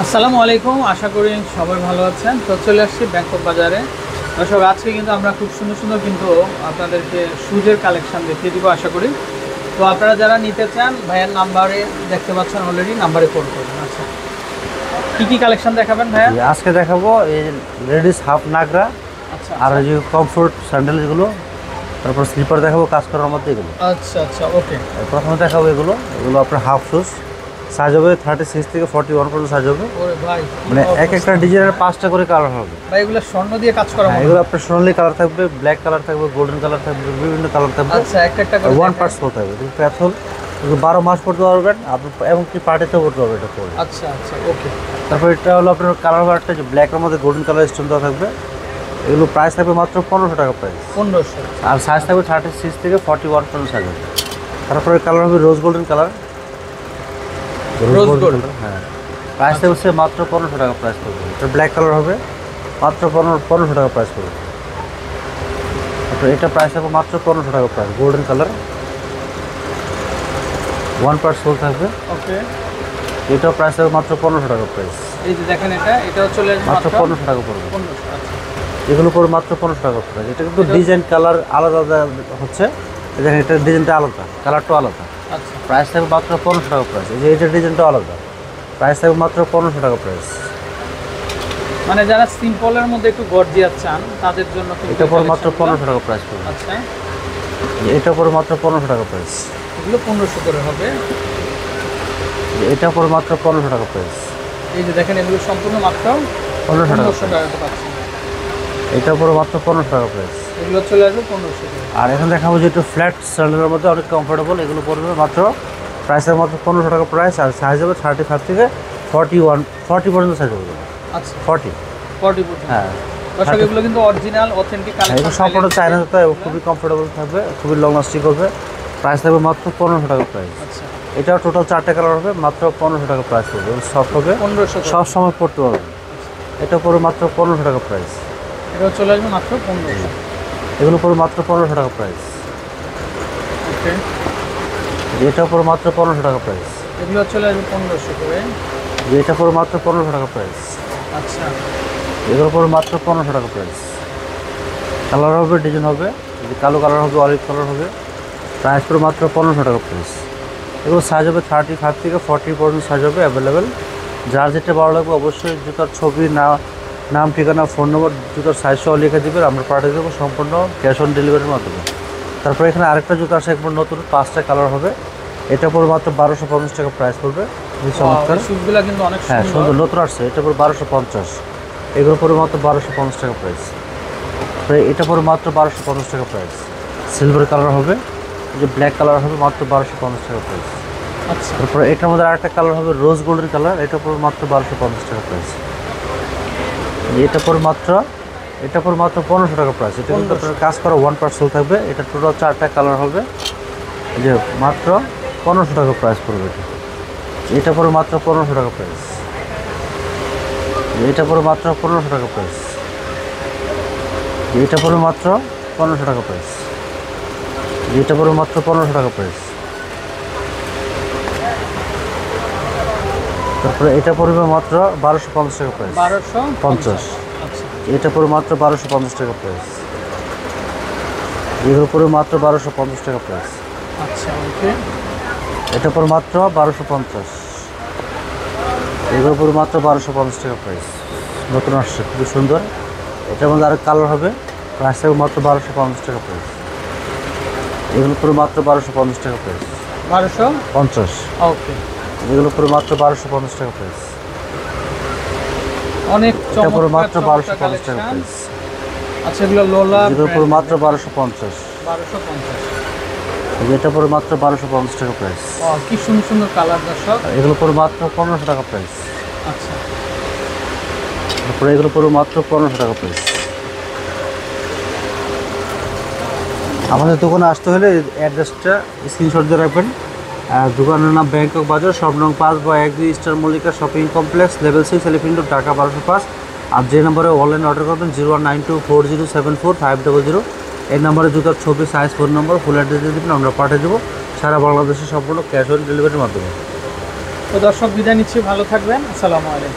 আসসালামু আলাইকুম, আশা করি সবাই ভালো আছেন। তো চলে আসছি ব্যাংকক বাজারে। দর্শক, আজকে কিন্তু আমরা খুব সুন্দর সুন্দর কিন্তু আপনাদেরকে শুজের কালেকশন দেখিয়ে দিব আশা করি। তো আপনারা যারা নিতে চান ভাইয়ের নাম্বারে দেখতে পাচ্ছেন, অলরেডি নাম্বারে কল করবেন। আচ্ছা, কী কালেকশন দেখাবেন ভাইয়া? আজকে দেখাবো এই লেডিস হাফ নাগরা, আচ্ছা, আর ওই যে কমফোর্ট স্যান্ডেল যেগুলো, তারপর স্লিপার দেখাবো কাজ করার মধ্যে এগুলো। আচ্ছা আচ্ছা, ওকে। প্রথমে দেখাবো এগুলো আপনার হাফ শুজ, সাইজ হবে 36 থেকে 41 পর্যন্ত সাইজ হবে। ওরে ভাই, মানে এক একটা ডিজাইনের 5টা করে কালার হবে ভাই। এগুলো স্বর্ণ দিয়ে কাজ করা হবে? এগুলো আপনার সোনালি কালার থাকবে, ব্ল্যাক কালার থাকবে, গোল্ডেন কালার থাকবে, বিভিন্ন কালার থাকবে। আচ্ছা, একটা করে ওয়ান পার্টস হতে হবে। এগুলো প্যাথল, এগুলো 12 মাস পড়তে পারবেন আপনি, এমনকি পার্টিতেও পড়তে পারবেন এটা পরে। আচ্ছা আচ্ছা, ওকে। তারপর এটা হলো আপনার কালার বারটা, যে ব্ল্যাকের মধ্যে গোল্ডেন কালার স্টোন দেওয়া থাকবে। এগুলো প্রাইস থাকবে মাত্র 1500 টাকা প্রাইস। 1500। আর সাইজ থাকবে 36 থেকে 41 পর্যন্ত সাইজ হবে। তারপরে কালার হবে রোজ গোল্ডেন কালার। রোজ গোল্ড, হ্যাঁ, প্রাইস থাকবে মাত্র 1500 টাকা প্রাইস পড়বে। এটা ব্ল্যাক কালার হবে, মাত্র 1500 টাকা প্রাইস পড়বে। তারপরে এটা প্রাইস থাকবে মাত্র 1500 টাকা price, golden colour, one part soul থাকবে। ওকে। এটাও প্রাইস থাকবে মাত্র 1500 টাকা প্রাইস। এই যে দেখেন, এটাও চলে আসবে মাত্র 1500 টাকা পড়বে। 1500। আচ্ছা, এগুলো পরে মাত্র 1500 টাকা প্রাইস। এটা কিন্তু ডিজাইন কালার আলাদা আলাদা হচ্ছে, দেখেন এটা ডিজাইনটা আলাদা, কালারটাও আলাদা। আচ্ছা, প্রাইস থাকবে মাত্র 1500 টাকা প্রাইস। এই যে এটা ডিজাইনটা আলাদা, প্রাইস থাকবে মাত্র 1500 টাকা প্রাইস। মানে যারা সিম্পলের মধ্যে একটু গর্জিয়াস চান তাদের জন্য এটা পরে মাত্র 1500 টাকা প্রাইস পড়বে। আচ্ছা, এটা পরে মাত্র 1500 টাকা প্রাইস। এগুলো 1500 করে হবে। এটা পরে মাত্র 1500 টাকা প্রাইস। এই যে দেখেন, এগুলো সম্পূর্ণ মাত্র 1500 টাকা। টাকাতে পাচ্ছেন। এটা পরে মাত্র 1500 টাকা প্রাইস। এগুলো চলে আসবে 1500 করে। আর এখন দেখাবো যে একটু ফ্ল্যাট স্যান্ডেলের মধ্যে অনেক কমফোর্টেবল, এগুলো পড়বে মাত্র প্রাইসের মাত্র 1500 টাকা প্রাইস। আর সাইজ হবে 35 থেকে 40 পর্যন্ত সাইজ হবে। আচ্ছা, 40 পর্যন্ত। হ্যাঁ, দর্শক, এগুলো কিন্তু অরিজিনাল অথেন্টিক এগুলো কালেকশন। সম্পূর্ণ চায়না জুতা, খুবই কমফোর্টেবল থাকবে, খুবই লং লাস্টিং করবে। প্রাইস থাকবে মাত্র 1500 টাকা প্রাইস। আচ্ছা, এটাও টোটাল 4টা কালার হবে, মাত্র 1500 টাকা প্রাইস পড়বে। সফট হবে, 1500। সব সময় পড়তে পারবে। এটা পড়বে মাত্র 1500 টাকা প্রাইস। এটাও চলে আসবে মাত্র 1500। এগুলো পড়বে মাত্র 1500 টাকা প্রাইস। ওকে। এটা পড়বে মাত্র 1500 টাকা প্রাইস। এগুলো চলে আসবে 1500 করে। এটা পড়বে মাত্র 1500 টাকা প্রাইস। আচ্ছা, এগুলো পড়বে মাত্র 1500 টাকা প্রাইস। কালার হবে, ডিজাইন হবে, কালো কালার হবে, অলিভ কালার হবে। প্রাইস পড়বে মাত্র 1500 টাকা প্রাইস। এগুলো সাইজ হবে 35 থেকে 40 পর্যন্ত সাইজ হবে অ্যাভেলেবেল। যার যেটা ভালো লাগবে অবশ্যই জুতার ছবি, নাম, ঠিকানা, ফোন নম্বর, জুতার সাইজ সহ লিখে দেবেন, আমরা পাঠিয়ে দেবো সম্পূর্ণ ক্যাশ অন ডেলিভারির মাধ্যমে। তারপরে এখানে আরেকটা জুতা আসে, একবার নতুন 5টা কালার হবে। এটা পড়বে মাত্র 1250 টাকা প্রাইস পড়বে। চমৎকার শুজগুলো কিন্তু অনেক হ্যাঁ, সুন্দর। সুন্দর নতুন আসছে। এটা পড়বে 1250। এগুলো পড়বে মাত্র 1250 টাকা প্রাইস। এটা পড়বে মাত্র 1250 টাকা প্রাইস। সিলভার কালার হবে, এই যে ব্ল্যাক কালার হবে, মাত্র 1250 টাকা প্রাইস। আচ্ছা, তারপরে এটার মধ্যে আরেকটা কালার হবে রোজ গোল্ডেন কালার, এটা পড়বে মাত্র 1250 টাকা প্রাইস। এটা পড়বে মাত্র 1500 টাকা প্রাইস। এটা কিন্তু আপনার কাজ করা ওয়ান পার্ট সোল থাকবে। এটা টোটাল 4টা কালার হবে, এই যে মাত্র 1500 টাকা প্রাইস পড়বে। এটা পড়বে মাত্র 1500 টাকা প্রাইস। এটা পড়বে মাত্র 1500 টাকা প্রাইস। এটা পড়বে মাত্র 1500 টাকা প্রাইস। এটা পড়বে মাত্র 1500 টাকা প্রাইস। তারপরে এটা পড়বে মাত্র 1250 টাকা প্রাইস। 1250। আচ্ছা, এটা পড়বে মাত্র 1250 টাকা প্রাইস। এগুলো পড়বে মাত্র 1250 টাকা প্রাইস। আচ্ছা, ওকে। এটা পড়বে মাত্র 1250। এগুলো পড়বে মাত্র 1250 টাকা প্রাইস। নতুন আসছে, খুবই সুন্দর। এটার মধ্যে আরেক কালার হবে, প্রাইস থাকবে মাত্র 1250 টাকা প্রাইস। এগুলো পড়বে মাত্র 1250 টাকা প্রাইস। 1250। 50। ওকে। এগুলো পড়বে মাত্র 1250 টাকা প্রাইস। অনেক এটা পড়বে মাত্র চমৎকার 1250 টাকা কালেকশন। প্রাইস। আচ্ছা, এগুলো লোলা এগুলো পড়বে মাত্র 1250। 1250। এটা পড়বে মাত্র 1250 টাকা প্রাইস। কি সুন্দর সুন্দর কালার দর্শক। এগুলো পড়বে মাত্র 1500 টাকা প্রাইস। আচ্ছা, তারপরে এগুলো পড়বে মাত্র 1500 টাকা প্রাইস। আমাদের দোকানে আসতে হলে অ্যাড্রেসটা স্ক্রিনশট দিয়ে রাখবেন। দোকানের নাম ব্যাংকক বাজার, শপ নং 5/12 star Mallika shopping complex, level 6, elephant road, Dhaka 1205। আর যে নম্বরে অনলাইন অর্ডার করবেন 0192407450, এই নম্বরে জুতার ছবি, সাইজ, ফোন নম্বর, ফুল অ্যাড্রেস দিয়ে দেবেন, আমরা পাঠিয়ে দেবো সারা বাংলাদেশে সম্পূর্ণ ক্যাশ অন ডেলিভারির মাধ্যমে। তো দর্শক, বিদায় নিচ্ছি, ভালো থাকবেন। আসসালামু আলাইকুম।